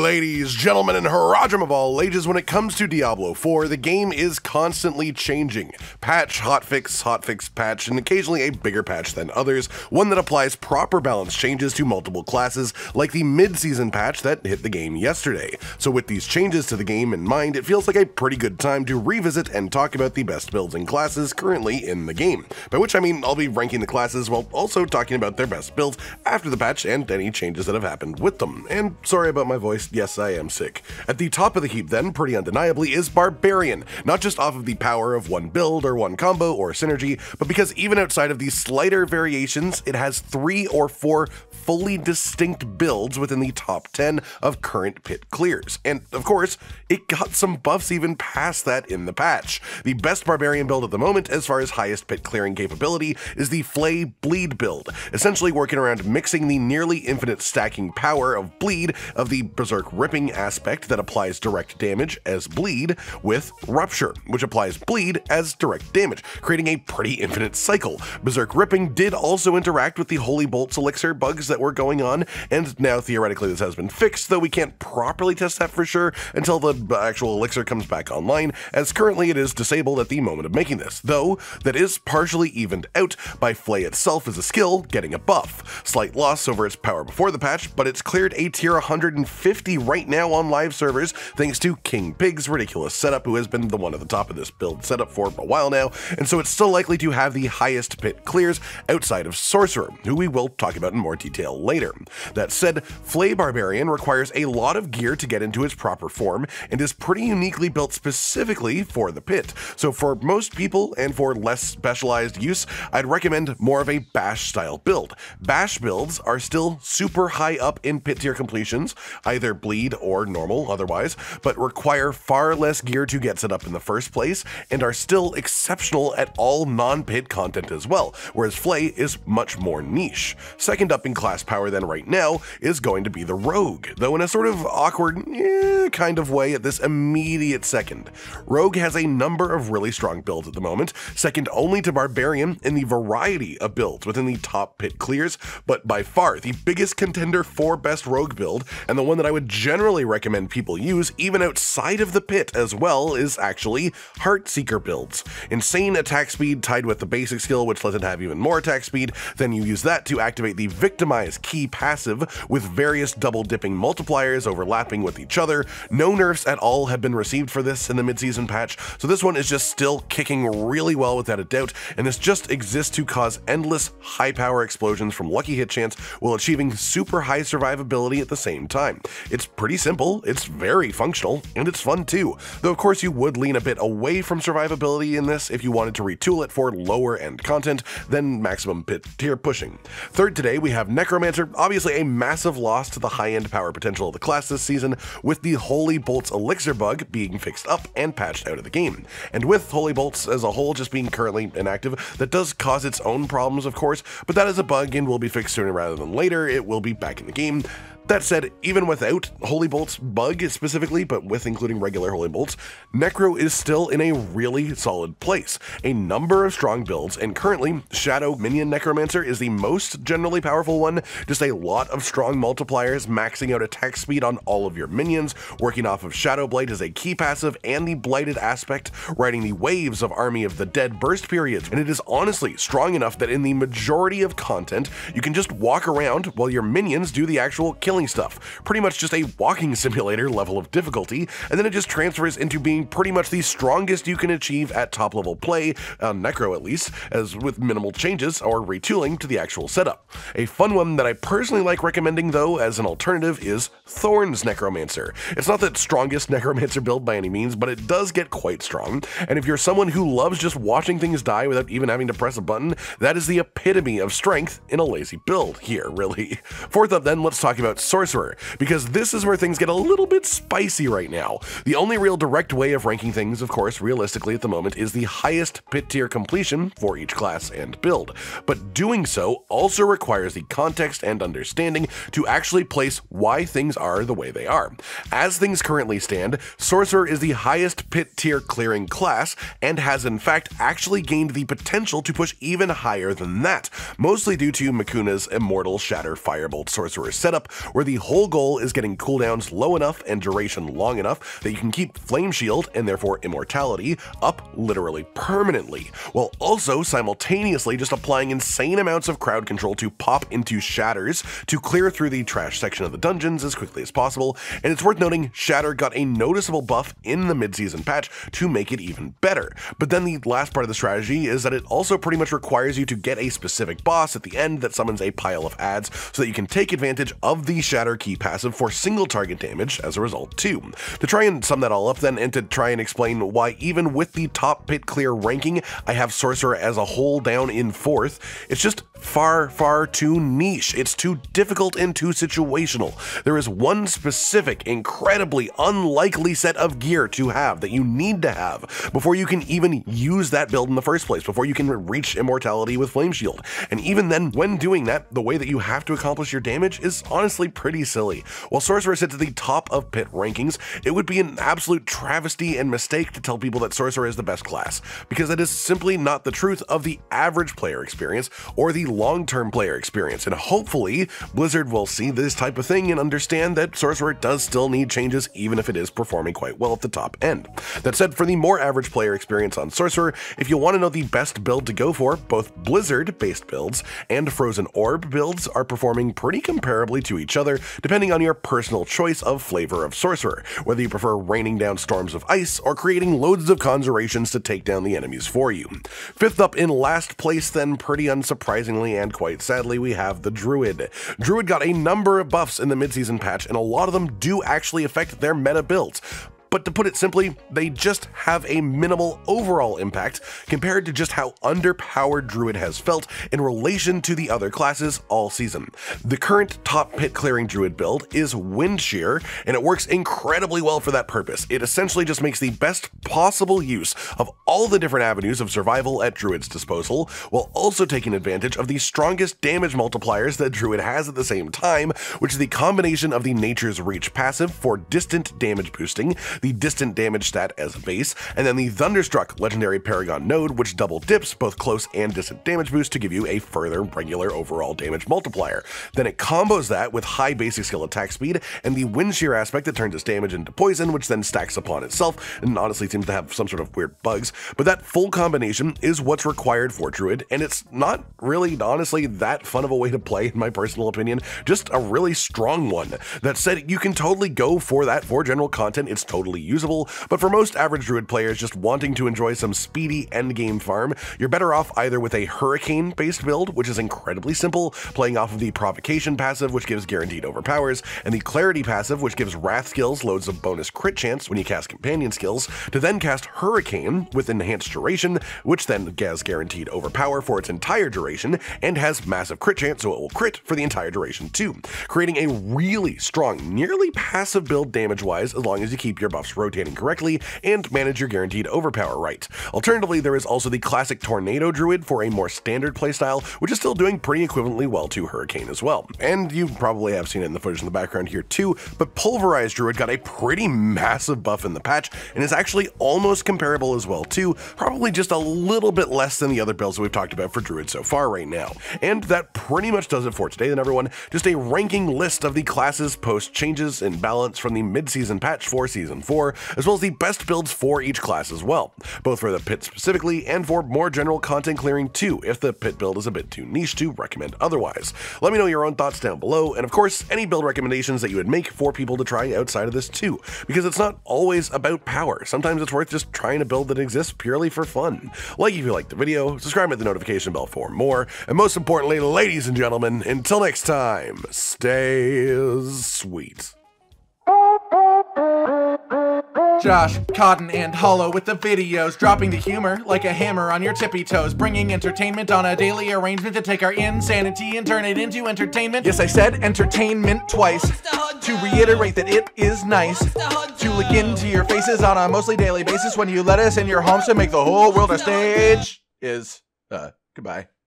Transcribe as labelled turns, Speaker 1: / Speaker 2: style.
Speaker 1: Ladies, gentlemen, and Harajam of all ages, when it comes to Diablo 4, the game is constantly changing. Patch, hotfix, patch, and occasionally a bigger patch than others, one that applies proper balance changes to multiple classes, like the mid-season patch that hit the game yesterday. So with these changes to the game in mind, it feels like a pretty good time to revisit and talk about the best builds and classes currently in the game. By which I mean I'll be ranking the classes while also talking about their best builds after the patch and any changes that have happened with them. And sorry about my voice. Yes, I am sick. At the top of the heap then, pretty undeniably, is Barbarian, not just off of the power of one build or one combo or synergy, but because even outside of these slighter variations, it has 3 or 4 fully distinct builds within the top 10 of current pit clears. And of course, it got some buffs even past that in the patch. The best Barbarian build at the moment, as far as highest pit clearing capability, is the Flay Bleed build, essentially working around mixing the nearly infinite stacking power of Bleed of the Berserk Ripping aspect that applies direct damage as bleed with Rupture, which applies bleed as direct damage, creating a pretty infinite cycle. Berserk Ripping did also interact with the Holy Bolts elixir bugs that were going on, and now theoretically this has been fixed, though we can't properly test that for sure until the actual elixir comes back online, as currently it is disabled at the moment of making this, though that is partially evened out by Flay itself as a skill getting a buff. Slight loss over its power before the patch, but it's cleared a tier 150 right now on live servers thanks to King Pig's ridiculous setup, who has been the one at the top of this build setup for a while now, and so it's still likely to have the highest pit clears outside of Sorcerer, who we will talk about in more detail later. That said, Flay Barbarian requires a lot of gear to get into its proper form and is pretty uniquely built specifically for the pit. So for most people and for less specialized use, I'd recommend more of a bash style build. Bash builds are still super high up in pit tier completions, either bleed or normal otherwise, but require far less gear to get set up in the first place and are still exceptional at all non-pit content as well, whereas Flay is much more niche. Second up in class power then right now is going to be the Rogue, though in a sort of awkward kind of way at this immediate second. Rogue has a number of really strong builds at the moment, second only to Barbarian in the variety of builds within the top pit clears, but by far the biggest contender for best Rogue build, and the one that I would generally recommend people use even outside of the pit as well, is actually Heartseeker builds. Insane attack speed tied with the basic skill, which lets it have even more attack speed, then you use that to activate the Victimize key passive with various double dipping multipliers overlapping with each other. No nerfs at all have been received for this in the mid-season patch, so this one is just still kicking really well without a doubt, and this just exists to cause endless high power explosions from lucky hit chance while achieving super high survivability at the same time. It's pretty simple, it's very functional, and it's fun too, though of course you would lean a bit away from survivability in this if you wanted to retool it for lower end content than maximum pit tier pushing. Third today we have Necromancer, obviously a massive loss to the high end power potential of the class this season, with the Holy Bolts elixir bug being fixed up and patched out of the game. And with Holy Bolts as a whole just being currently inactive, that does cause its own problems of course, but that is a bug and will be fixed sooner rather than later. It will be back in the game. That said, even without Holy Bolts bug specifically, but with including regular Holy Bolts, Necro is still in a really solid place. A number of strong builds, and currently, Shadow Minion Necromancer is the most generally powerful one, just a lot of strong multipliers, maxing out attack speed on all of your minions, working off of Shadow Blade as a key passive and the Blighted aspect, riding the waves of Army of the Dead burst periods, and it is honestly strong enough that in the majority of content, you can just walk around while your minions do the actual killing stuff. Pretty much just a walking simulator level of difficulty, and then it just transfers into being pretty much the strongest you can achieve at top level play, on Necro at least, as with minimal changes or retooling to the actual setup. A fun one that I personally like recommending though as an alternative is Thorns Necromancer. It's not the strongest Necromancer build by any means, but it does get quite strong, and if you're someone who loves just watching things die without even having to press a button, that is the epitome of strength in a lazy build here, really. Fourth up then, let's talk about Sorcerer, because this is where things get a little bit spicy right now. The only real direct way of ranking things, of course, realistically at the moment, is the highest pit tier completion for each class and build, but doing so also requires the context and understanding to actually place why things are the way they are. As things currently stand, Sorcerer is the highest pit tier clearing class, and has in fact actually gained the potential to push even higher than that, mostly due to Makuna's Immortal Shatter Firebolt Sorcerer setup, where the whole goal is getting cooldowns low enough and duration long enough that you can keep Flame Shield, and therefore immortality, up literally permanently, while also simultaneously just applying insane amounts of crowd control to pop into shatters to clear through the trash section of the dungeons as quickly as possible. And it's worth noting, Shatter got a noticeable buff in the mid-season patch to make it even better. But then the last part of the strategy is that it also pretty much requires you to get a specific boss at the end that summons a pile of adds so that you can take advantage of the Shatter key passive for single target damage as a result too. To try and sum that all up then, and to try and explain why even with the top pit clear ranking, I have Sorcerer as a whole down in 4th, it's just far too niche. It's too difficult and too situational. There is one specific, incredibly unlikely set of gear to have that you need to have before you can even use that build in the first place, before you can reach immortality with Flame Shield. And even then, when doing that, the way that you have to accomplish your damage is honestly pretty silly. While Sorcerer sits at the top of pit rankings, it would be an absolute travesty and mistake to tell people that Sorcerer is the best class, because that is simply not the truth of the average player experience or the long-term player experience. And hopefully Blizzard will see this type of thing and understand that Sorcerer does still need changes, even if it is performing quite well at the top end. That said, for the more average player experience on Sorcerer, if you want to know the best build to go for, both Blizzard-based builds and Frozen Orb builds are performing pretty comparably to each other, depending on your personal choice of flavor of Sorcerer, whether you prefer raining down storms of ice or creating loads of conjurations to take down the enemies for you. 5th up in last place then, pretty unsurprisingly and quite sadly, we have the Druid. Druid got a number of buffs in the mid-season patch, and a lot of them do actually affect their meta builds. But to put it simply, they just have a minimal overall impact compared to just how underpowered Druid has felt in relation to the other classes all season. The current top pit clearing Druid build is Wind Shear, and it works incredibly well for that purpose. It essentially just makes the best possible use of all the different avenues of survival at Druid's disposal, while also taking advantage of the strongest damage multipliers that Druid has at the same time, which is the combination of the Nature's Reach passive for distant damage boosting, the distant damage stat as a base, and then the Thunderstruck legendary Paragon node, which double dips both close and distant damage boost to give you a further regular overall damage multiplier. Then it combos that with high basic skill attack speed and the Wind Shear aspect that turns its damage into poison, which then stacks upon itself and honestly seems to have some sort of weird bugs. But that full combination is what's required for Druid, and it's not really honestly that fun of a way to play in my personal opinion, just a really strong one. That said, you can totally go for that for general content, it's totally usable, but for most average Druid players just wanting to enjoy some speedy endgame farm, you're better off either with a Hurricane based build, which is incredibly simple, playing off of the Provocation passive, which gives guaranteed overpowers, and the Clarity passive, which gives Wrath skills loads of bonus crit chance when you cast companion skills, to then cast Hurricane with enhanced duration, which then has guaranteed overpower for its entire duration, and has massive crit chance, so it will crit for the entire duration too, creating a really strong, nearly passive build damage-wise as long as you keep your buffs rotating correctly and manage your guaranteed overpower right. Alternatively, there is also the classic Tornado Druid for a more standard playstyle, which is still doing pretty equivalently well to Hurricane as well. And you probably have seen it in the footage in the background here too, but Pulverized Druid got a pretty massive buff in the patch and is actually almost comparable as well too, probably just a little bit less than the other builds that we've talked about for Druid so far right now. And that pretty much does it for today then everyone, just a ranking list of the classes post changes in balance from the mid-season patch for Season 4, as well as the best builds for each class as well, both for the pit specifically and for more general content clearing too, if the pit build is a bit too niche to recommend otherwise. Let me know your own thoughts down below, and of course, any build recommendations that you would make for people to try outside of this too, because it's not always about power. Sometimes it's worth just trying a build that exists purely for fun. Like if you liked the video, subscribe with the notification bell for more, and most importantly, ladies and gentlemen, until next time, stay sweet.
Speaker 2: Josh, Cotton, and Hollow with the videos, dropping the humor like a hammer on your tippy toes, bringing entertainment on a daily arrangement to take our insanity and turn it into entertainment. Yes, I said entertainment twice, to reiterate that it is nice to look into your faces on a mostly daily basis when you let us in your homes to make the whole world our stage. Goodbye.